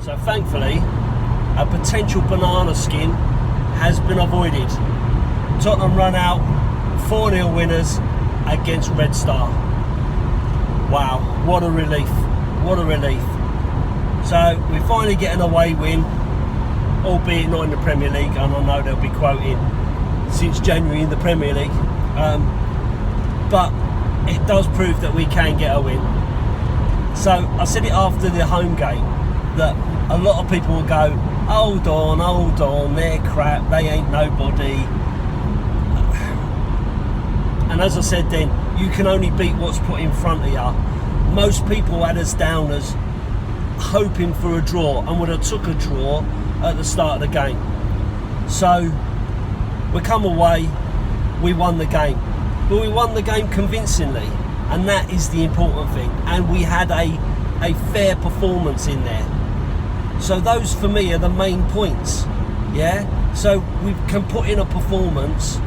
So thankfully, a potential banana skin has been avoided. Tottenham run out 4-0 winners against Red Star. Wow, what a relief, what a relief. So we finally get an away win, albeit not in the Premier League, and I know they'll be quoting since January in the Premier League. But it does prove that we can get a win. So I said it after the home game, that a lot of people will go, hold on, they're crap, they ain't nobody. And as I said then, you can only beat what's put in front of you. Most people had us down as hoping for a draw, and would have took a draw at the start of the game. So we come away, we won the game. But we won the game convincingly, and that is the important thing. And we had a fair performance in there. So those for me are the main points, yeah? So we can put in a performance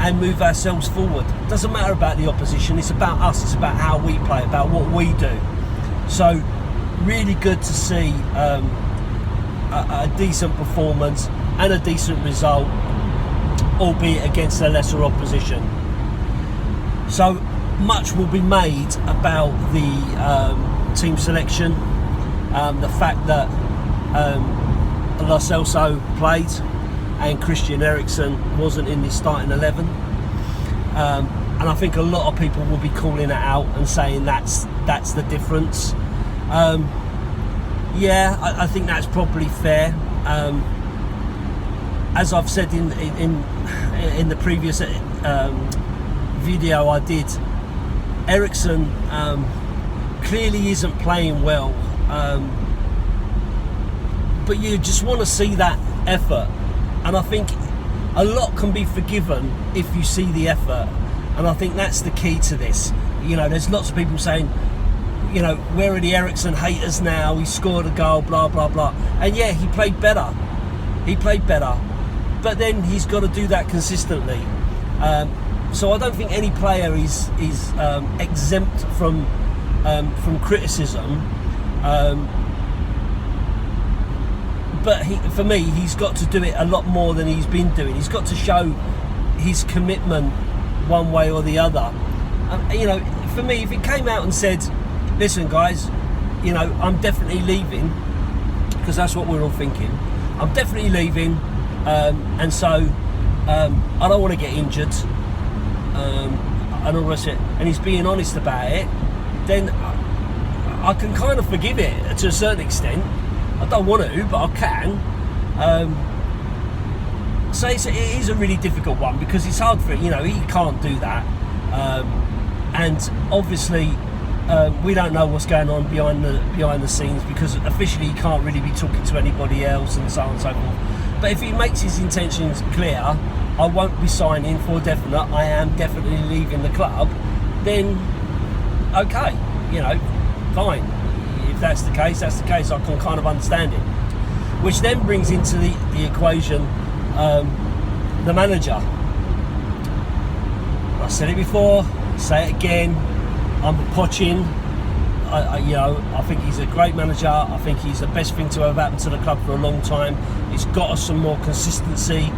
and move ourselves forward. It doesn't matter about the opposition, it's about us, it's about how we play, about what we do. So really good to see a decent performance and a decent result, albeit against a lesser opposition. So much will be made about the team selection, the fact that celso played and Christian Eriksen wasn't in the starting 11, and I think a lot of people will be calling it out and saying that's the difference. Yeah, I think that's probably fair. As I've said in the previous video I did, Eriksen clearly isn't playing well, but you just want to see that effort, and I think a lot can be forgiven if you see the effort, and I think that's the key to this. You know, there's lots of people saying, you know, where are the Eriksen haters now? He scored a goal, blah blah blah, and yeah, he played better, but then he's got to do that consistently. So I don't think any player is exempt from criticism, but for me, he's got to do it a lot more than he's been doing. He's got to show his commitment one way or the other. You know, for me, if he came out and said, listen guys, you know, I'm definitely leaving, because that's what we're all thinking, I'm definitely leaving, and so I don't want to get injured, and all the rest of it, and he's being honest about it, then I can kind of forgive it to a certain extent. I don't want to, but I can. So it is a really difficult one, because it's hard for it, you know, he can't do that, and obviously we don't know what's going on behind the scenes, because officially he can't really be talking to anybody else and so on and so forth. But if he makes his intentions clear, I won't be signing for definite, I am definitely leaving the club, then okay, you know, fine. If that's the case, that's the case. I can kind of understand it. Which then brings into the equation the manager. I said it before, say it again, I'm Poching. I think he's a great manager. I think he's the best thing to have happened to the club for a long time. He's got us some more consistency,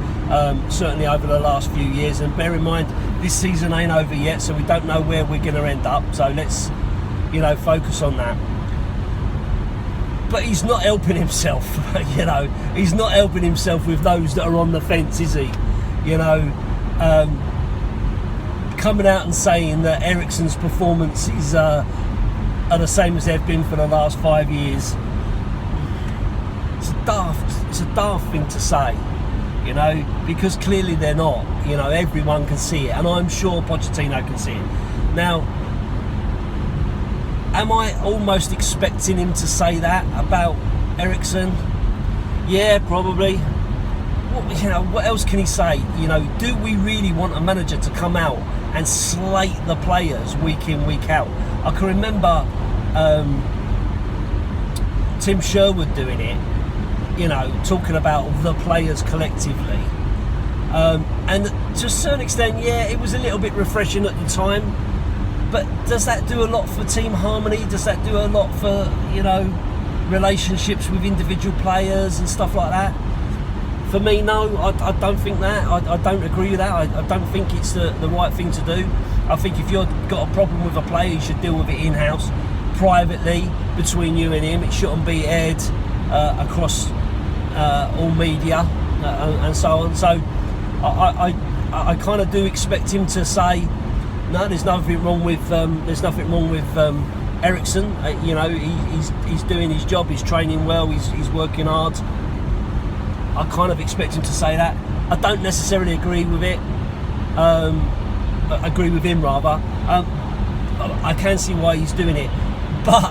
certainly over the last few years. And bear in mind, this season ain't over yet, so we don't know where we're going to end up. So let's, you know, focus on that. But he's not helping himself, you know. He's not helping himself with those that are on the fence, is he? You know, coming out and saying that Eriksen's performances are the same as they've been for the last 5 years. It's a daft thing to say, you know, because clearly they're not. You know, everyone can see it, and I'm sure Pochettino can see it. Now, am I almost expecting him to say that about Eriksen? Yeah, probably. You know, what else can he say? You know, do we really want a manager to come out and slate the players week in, week out? I can remember Tim Sherwood doing it, you know, talking about the players collectively. And to a certain extent, yeah, it was a little bit refreshing at the time. But does that do a lot for team harmony? Does that do a lot for, you know, relationships with individual players and stuff like that. For me, no, I don't think that. I don't agree with that. I don't think it's the right thing to do. I think if you've got a problem with a player, you should deal with it in-house, privately, between you and him. It shouldn't be aired across all media and so on. So I kind of do expect him to say, no, there's nothing wrong with Eriksen. You know, he's doing his job. He's training well. He's working hard. I kind of expect him to say that. I don't necessarily agree with it. Agree with him rather. I can see why he's doing it, but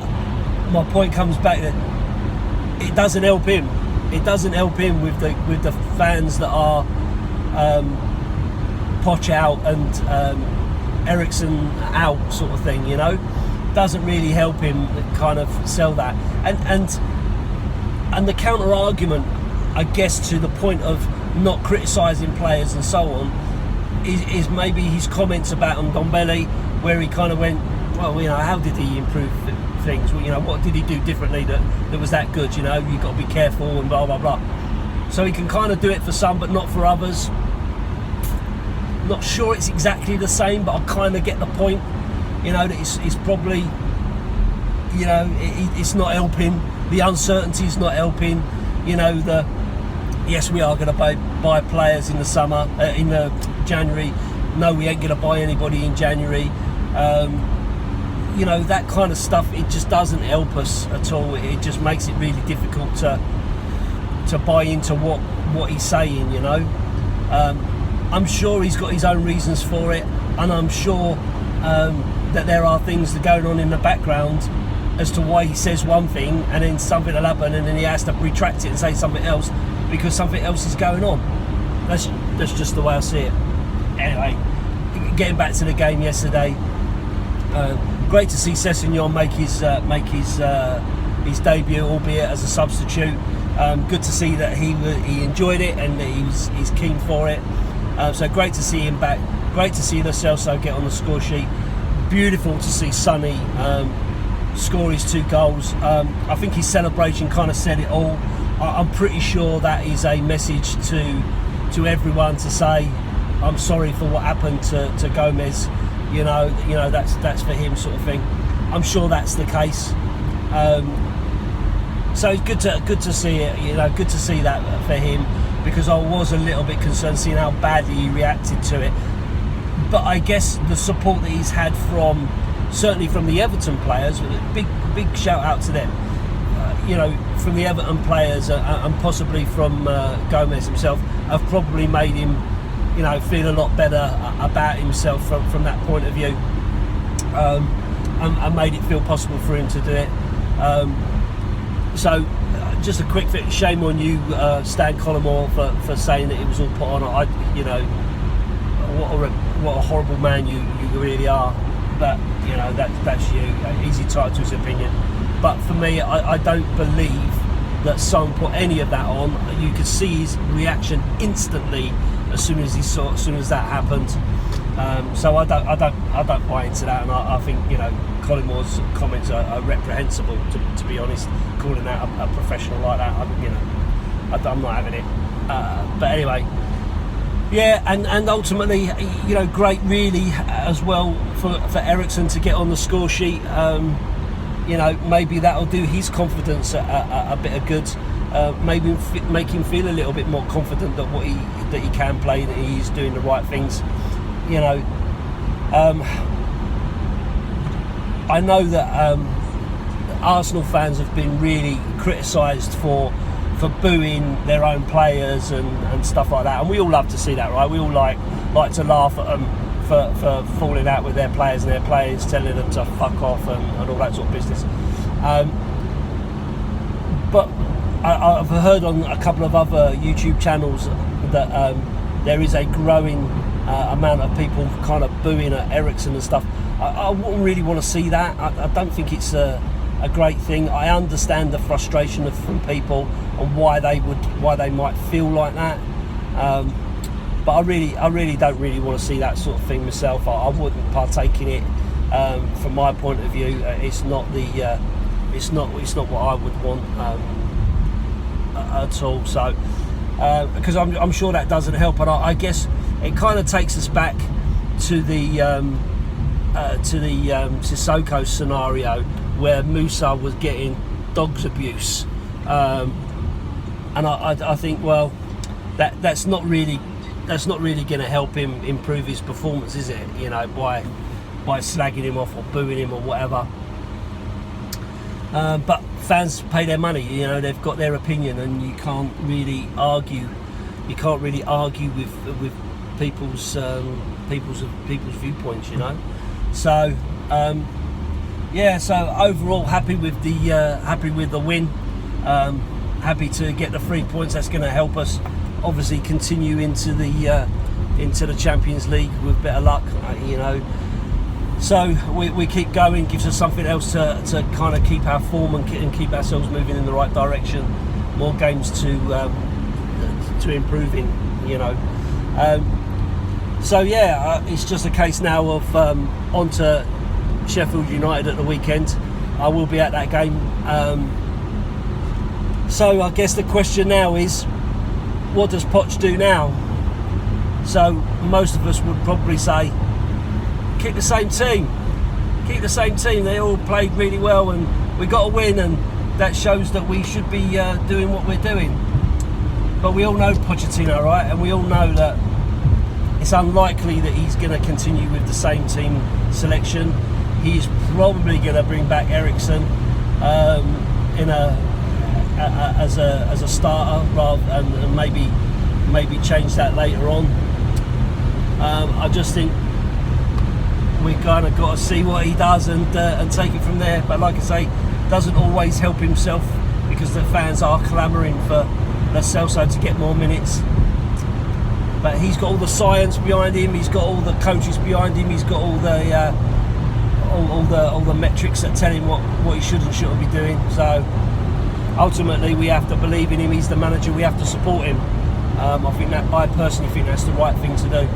my point comes back that it doesn't help him. It doesn't help him with the fans that are Poch out and Eriksen out sort of thing. You know, doesn't really help him kind of sell that. And the counter argument, I guess, to the point of not criticising players and so on, is maybe his comments about Ndombele, where he kind of went, well, you know, how did he improve things? Well, you know, what did he do differently that was that good? You know, you've got to be careful and blah blah blah. So he can kind of do it for some, but not for others. Not sure it's exactly the same, but I kind of get the point. You know, that it's probably, you know, it's not helping. The uncertainty's not helping. You know, yes, we are going to buy players in the summer, in the January. No, we ain't going to buy anybody in January. You know, that kind of stuff, it just doesn't help us at all. It just makes it really difficult to buy into what he's saying, you know. I'm sure he's got his own reasons for it, and I'm sure that there are things that are going on in the background as to why he says one thing and then something will happen and then he has to retract it and say something else because something else is going on. That's just the way I see it. Anyway, getting back to the game yesterday, great to see Sessengon make his debut, albeit as a substitute. Good to see that he enjoyed it and that he's keen for it. So great to see him back. Great to see the Celso get on the score sheet. Beautiful to see Sonny score his 2 goals. I think his celebration kind of said it all. I'm pretty sure that is a message to everyone to say, I'm sorry for what happened to Gomez. You know that's for him, sort of thing. I'm sure that's the case. So it's good to see it. You know, good to see that for him, because I was a little bit concerned seeing how badly he reacted to it. But I guess the support that he's had certainly from the Everton players, big shout out to them. You know, from the Everton players and possibly from Gomez himself, have probably made him, you know, feel a lot better about himself from that point of view, and made it feel possible for him to do it. So just a quick fix. Shame on you, Stan Collymore, for saying that it was all put on. You know, what a horrible man you really are. But you know, that's you. Easy title to his opinion. But for me, I don't believe that Son put any of that on. You could see his reaction instantly as soon as that happened. So I don't buy into that, and I think, you know, Collymore's comments are reprehensible, to be honest. Calling out a professional like that, I'm not having it. But anyway, yeah, and ultimately, you know, great really as well for Eriksen to get on the score sheet. You know, maybe that'll do his confidence a bit of good. Maybe make him feel a little bit more confident that he can play, that he's doing the right things. You know, I know that Arsenal fans have been really criticised for booing their own players and stuff like that, and we all love to see that, right? We all like to laugh at them for falling out with their players and their players telling them to fuck off and all that sort of business. But I've heard on a couple of other YouTube channels that there is a growing amount of people kind of booing at Eriksen and stuff. I wouldn't really want to see that. I don't think it's a great thing. I understand the frustration from people and why they might feel like that. But I really don't really want to see that sort of thing myself. I wouldn't partake in it. From my point of view, it's not the it's not what I would want at all. So because I'm sure that doesn't help, and I guess it kind of takes us back to the Sissoko scenario where Musa was getting dogs abuse, and I think, well, that's not really going to help him improve his performance, is it? You know, by slagging him off or booing him or whatever. But fans pay their money, you know, they've got their opinion, and you can't really argue. You can't really argue with people's viewpoints, you know. So yeah, so overall happy with the win. Happy to get the 3 points. That's going to help us obviously continue into the Champions League with a bit of luck, you know. So we keep going, gives us something else to kind of keep our form and keep ourselves moving in the right direction. More games to improve in, you know. So yeah, it's just a case now of on to Sheffield United at the weekend. I will be at that game. So I guess the question now is, what does Poch do now? So most of us would probably say, keep the same team. Keep the same team. They all played really well, and we got a win, and that shows that we should be doing what we're doing. But we all know Pochettino, right? And we all know that it's unlikely that he's going to continue with the same team selection. He's probably going to bring back Eriksen as a starter, rather, and maybe change that later on. I just think we kind of got to see what he does and take it from there. But like I say, doesn't always help himself, because the fans are clamouring for Celso to get more minutes. But he's got all the science behind him. He's got all the coaches behind him. He's got all the metrics that tell him what he should and shouldn't be doing. So ultimately, we have to believe in him. He's the manager. We have to support him. I personally think that's the right thing to do.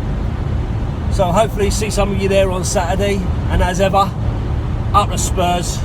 So hopefully see some of you there on Saturday, and as ever, up the Spurs.